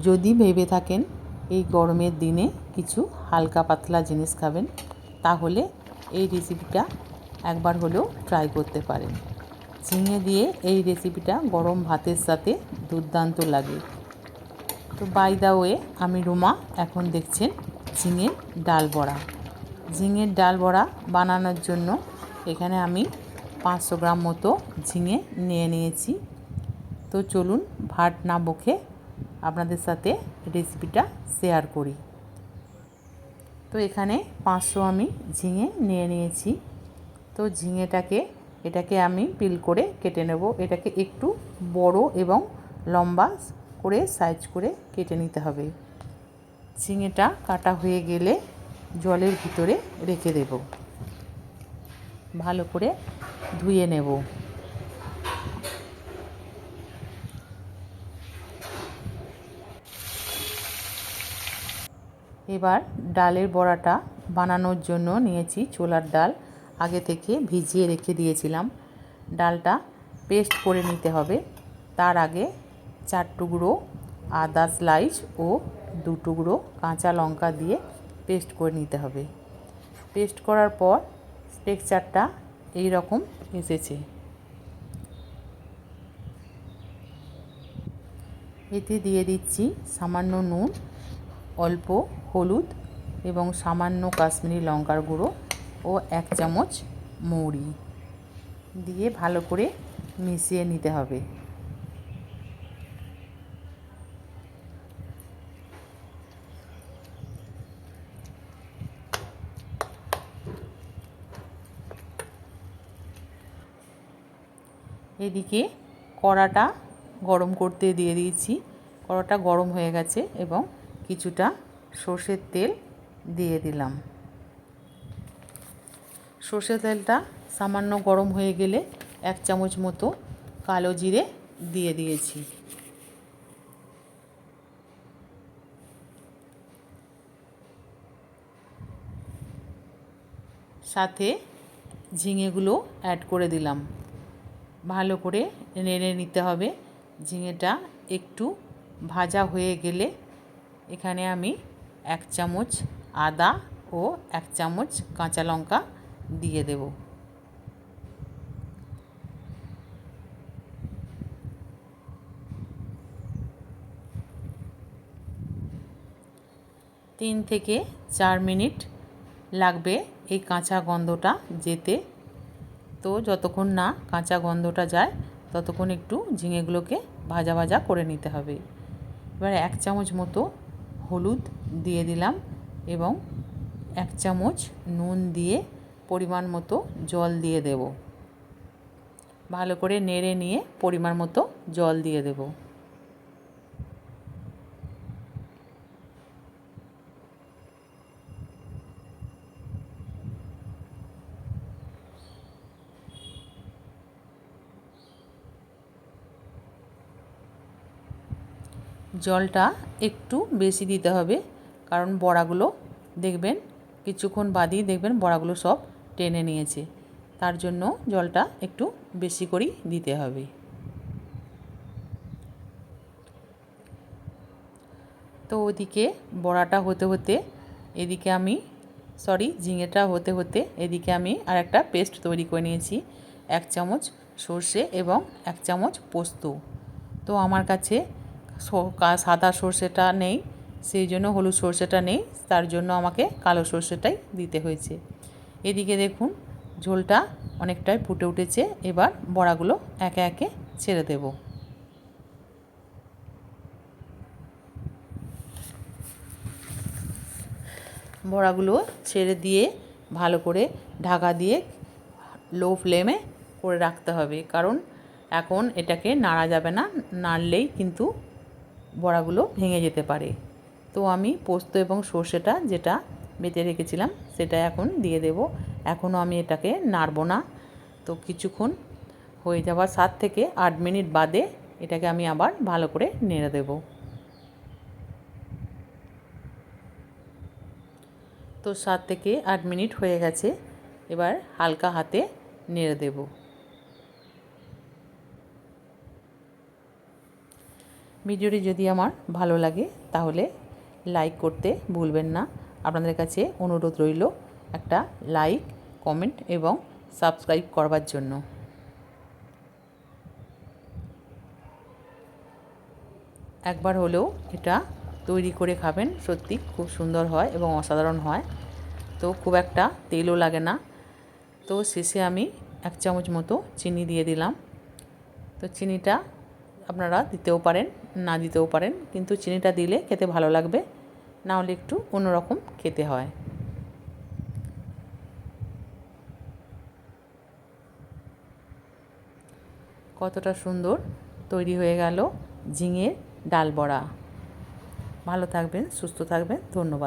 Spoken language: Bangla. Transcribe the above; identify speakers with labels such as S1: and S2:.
S1: যদি ভেবে থাকেন এই গরমের দিনে কিছু হালকা পাতলা জিনিস খাবেন, তাহলে এই রেসিপিটা একবার হলেও ট্রাই করতে পারেন। ঝিঙে দিয়ে এই রেসিপিটা গরম ভাতের সাথে দুর্দান্ত লাগে। তো বাই দ্য ওয়ে, আমি রুমা। এখন দেখছেন ঝিঙের ডাল বড়া। ঝিঙের ডাল বড়া বানানোর জন্য এখানে আমি 500 গ্রাম মতো ঝিঙে নিয়ে নিয়েছি। তো চলুন ভাত না বকে আপনাদের সাথে রেসিপিটা শেয়ার করি। তো এখানে 500 আমি ঝিঙে নিয়ে নিয়েছি। তো এটাকে আমি পিল করে কেটে নেব। এটাকে একটু বড় এবং লম্বা করে সাইজ করে কেটে নিতে হবে। ঝিঙেটা কাটা হয়ে গেলে জলের ভিতরে রেখে দেব, ভালো করে ধুয়ে নেব। এবার ডালের বড়াটা বানানোর জন্য নিয়েছি ছোলার ডাল। আগে থেকে ভিজিয়ে রেখে দিয়েছিলাম। ডালটা পেস্ট করে নিতে হবে। তার আগে 4 টুকরো আদা স্লাইস ও 2 টুকরো কাঁচা লঙ্কা দিয়ে পেস্ট করে নিতে হবে। পেস্ট করার পর টেক্সচারটা এই রকম এসেছে। এতে দিয়ে দিচ্ছি সামান্য নুন, অল্প হলুদ এবং সামান্য কাশ্মীরি লঙ্কার গুঁড়ো ও 1 চামচ মৌরি দিয়ে ভালো করে মিশিয়ে নিতে হবে। এদিকে কড়াটা গরম করতে দিয়ে দিয়েছি। কড়াটা গরম হয়ে গেছে এবং কিছুটা সর্ষের তেল দিয়ে দিলাম। সর্ষের তেলটা সামান্য গরম হয়ে গেলে 1 চামচ মতো কালো জিরে দিয়ে দিয়েছি। সাথে ঝিঙেগুলো অ্যাড করে দিলাম। ভালো করে নেড়ে নিতে হবে। ঝিঙেটা একটু ভাজা হয়ে গেলে এখানে আমি 1 চামচ আদা ও 1 চামচ কাঁচা লঙ্কা দিয়ে দেব। তিন থেকে 4 মিনিট লাগবে এই কাঁচা গন্ধটা যেতে। তো যতক্ষণ না কাঁচা গন্ধটা যায় ততক্ষণ একটু ঝিঙেগুলোকে ভাজা ভাজা করে নিতে হবে। এবার 1 চামচ মতো হলুদ দিয়ে দিলাম এবং 1 চামচ নুন দিয়ে পরিমাণ মতো জল দিয়ে দেব। ভালো করে নেড়ে নিয়ে পরিমাণ মতো জল দিয়ে দেব। জলটা একটু বেশি দিতে হবে, কারণ বড়াগুলো দেখবেন কিছুক্ষণ বাদেই দেখবেন বড়াগুলো সব টেনে নিয়েছে। তার জন্য জলটা একটু বেশি করেই দিতে হবে। তো ওদিকে বড়াটা হতে হতে এদিকে আমি ঝিঙেটা হতে হতে এদিকে আমি আর একটা পেস্ট তৈরি করে নিয়েছি। 1 চামচ সর্ষে এবং 1 চামচ পোস্ত। তো আমার কাছে সাদা সর্ষেটা নেই, সেই জন্য হলুদ সর্ষেটা নেই, তার জন্য আমাকে কালো সর্ষেটাই দিতে হয়েছে। এদিকে দেখুন ঝোলটা অনেকটাই ফুটে উঠেছে। এবার বড়াগুলো একে একে ছেড়ে দেব। বড়াগুলো ছেড়ে দিয়ে ভালো করে ঢাকা দিয়ে লো ফ্লেমে করে রাখতে হবে, কারণ এখন এটাকে নাড়া যাবে না, নাড়লেই কিন্তু বড়াগুলো ভেঙে যেতে পারে। তো আমি পোস্ত এবং সর্ষেটা যেটা বেটে রেখেছিলাম সেটা এখন দিয়ে দেব। এখনও আমি এটাকে নাড়ব না। তো কিছুক্ষণ হয়ে যাওয়ার 7 থেকে 8 মিনিট বাদে এটাকে আমি আবার ভালো করে নেড়ে দেব। তো 7 থেকে 8 মিনিট হয়ে গেছে। এবার হালকা হাতে নেড়ে দেব। ভিডিওটি যদি আমার ভালো লাগে তাহলে লাইক করতে ভুলবেন না। আপনাদের কাছে অনুরোধ রইল একটা লাইক, কমেন্ট এবং সাবস্ক্রাইব করবার জন্য। একবার হলেও এটা তৈরি করে খাবেন, সত্যি খুব সুন্দর হয় এবং অসাধারণ হয়। তো খুব একটা তেলও লাগে না। তো শেষে আমি 1 চামচ মতো চিনি দিয়ে দিলাম। তো চিনিটা আপনারা দিতেও পারেন, না দিতেও পারেন, কিন্তু চিনিটা দিলে খেতে ভালো লাগবে, না হলে একটু অন্যরকম খেতে হয়। কতটা সুন্দর তৈরি হয়ে গেল ঝিঙের ডাল বড়া। ভালো থাকবেন, সুস্থ থাকবেন, ধন্যবাদ।